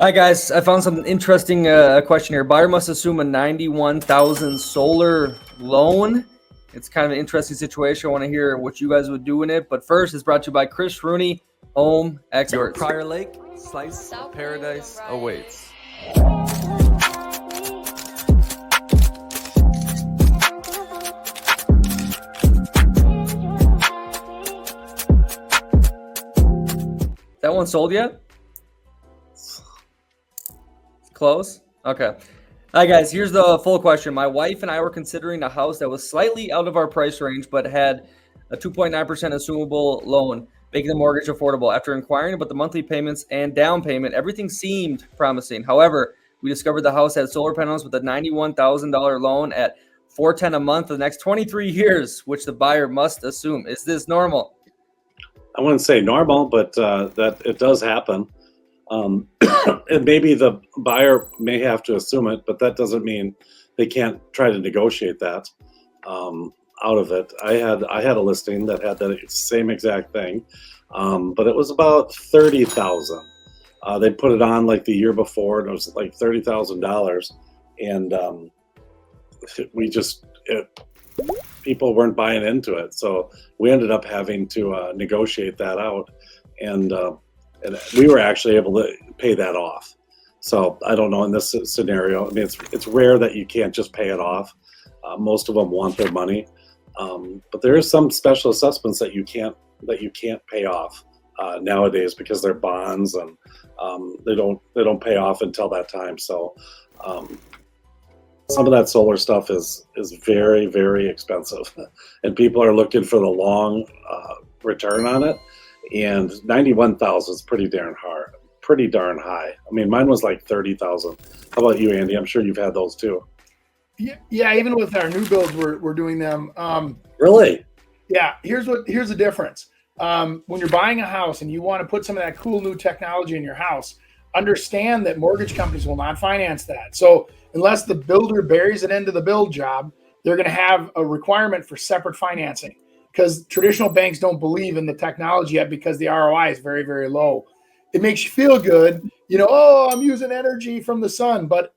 Hi guys, I found some interesting question here. Buyer must assume a 91,000 solar loan. It's kind of an interesting situation. I want to hear what you guys would do in it. But first, it's brought to you by Chris Rooney, Home Your Experts. Prior Lake slice of paradise awaits. That one sold yet? Close? Okay. Hi guys, here's the full question. My wife and I were considering a house that was slightly out of our price range, but had a 2.9% assumable loan, making the mortgage affordable. After inquiring about the monthly payments and down payment, everything seemed promising. However, we discovered the house had solar panels with a $91,000 loan at $410 a month for the next 23 years, which the buyer must assume. Is this normal? I wouldn't say normal, but that it does happen. And maybe the buyer may have to assume it, but that doesn't mean they can't try to negotiate that out of it. I had a listing that had the same exact thing, but it was about 30,000. They put it on like the year before, and it was like $30,000, and people weren't buying into it, so we ended up having to negotiate that out, and we were actually able to pay that off. So I don't know in this scenario. I mean, it's rare that you can't just pay it off. Most of them want their money, but there is some special assessments that you can't pay off nowadays because they're bonds, and they don't pay off until that time. So some of that solar stuff is very, very expensive, and people are looking for the long return on it. And 91,000 is pretty darn high. I mean, mine was like 30,000. How about you, Andy? I'm sure you've had those too. Yeah. Even with our new builds, we're doing them. Really? Yeah. Here's the difference. When you're buying a house and you want to put some of that cool new technology in your house, understand that mortgage companies will not finance that. So unless the builder buries it into the build job, they're going to have a requirement for separate financing, because traditional banks don't believe in the technology yet because the ROI is very, very low. It makes you feel good, oh, I'm using energy from the sun, but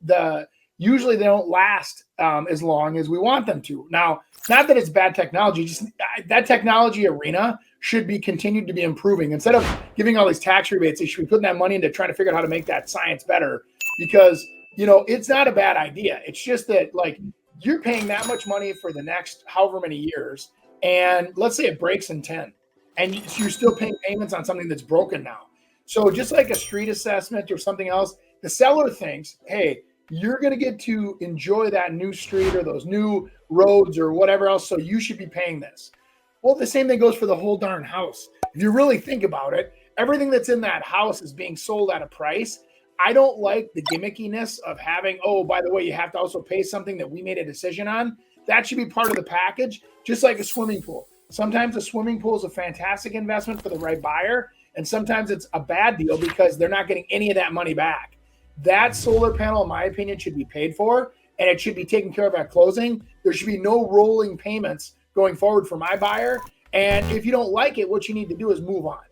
usually they don't last as long as we want them to. Now, not that it's bad technology, just that technology arena should be continued to be improving. Instead of giving all these tax rebates, they should be putting that money into trying to figure out how to make that science better, because, it's not a bad idea. It's just that, like, you're paying that much money for the next however many years, and let's say it breaks in 10, and you're still paying payments on something that's broken now. So just like a street assessment or something else, the seller thinks, hey, you're going to get to enjoy that new street or those new roads or whatever else, so you should be paying this. Well, the same thing goes for the whole darn house. If you really think about it, everything that's in that house is being sold at a price. I don't like the gimmickiness of having, oh, by the way, you have to also pay something that we made a decision on. That should be part of the package, just like a swimming pool. Sometimes a swimming pool is a fantastic investment for the right buyer, and sometimes it's a bad deal because they're not getting any of that money back. That solar panel, in my opinion, should be paid for, and it should be taken care of at closing. There should be no rolling payments going forward for my buyer. And if you don't like it, what you need to do is move on.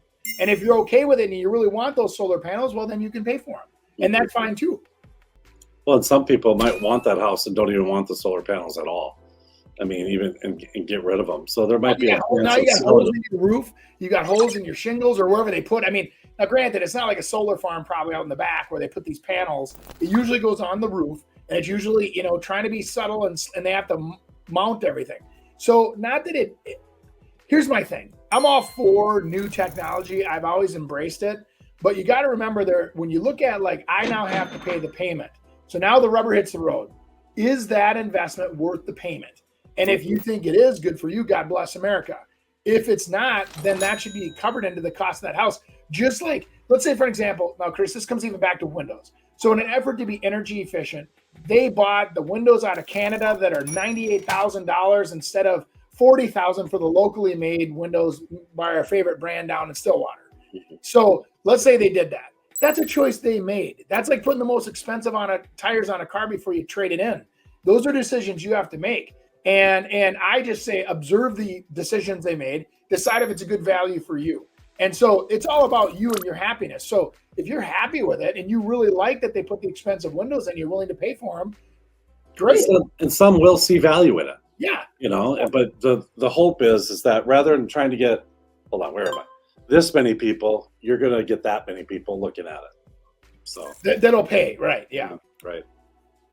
And if you're okay with it and you really want those solar panels, well, then you can pay for them. And that's fine too. Well, and some people might want that house and don't even want the solar panels at all. I mean, even and get rid of them. So there might be now you got holes in your roof, you got holes in your shingles or wherever they put. I mean, now granted, it's not like a solar farm probably out in the back where they put these panels. It usually goes on the roof, and it's usually, trying to be subtle, and they have to mount everything. So not that here's my thing. I'm all for new technology. I've always embraced it. But you got to remember, when you look at, like, I now have to pay the payment. So now the rubber hits the road. Is that investment worth the payment? And if you think it is, good for you. God bless America. If it's not, then that should be covered into the cost of that house. Just like, let's say, for example, now, Chris, this comes even back to windows. So in an effort to be energy efficient, they bought the windows out of Canada that are $98,000 instead of $40,000 for the locally made windows by our favorite brand down in Stillwater. So let's say they did that. That's a choice they made. That's like putting the most expensive tires on a car before you trade it in. Those are decisions you have to make. And I just say, observe the decisions they made, decide if it's a good value for you. And so it's all about you and your happiness. So if you're happy with it and you really like that they put the expensive windows in, you're willing to pay for them, great. And some will see value in it. Yeah. You know, but the hope is that rather than trying to get, hold on, where am I? This many people, you're going to get that many people looking at it. So that'll pay. Right. Yeah. right.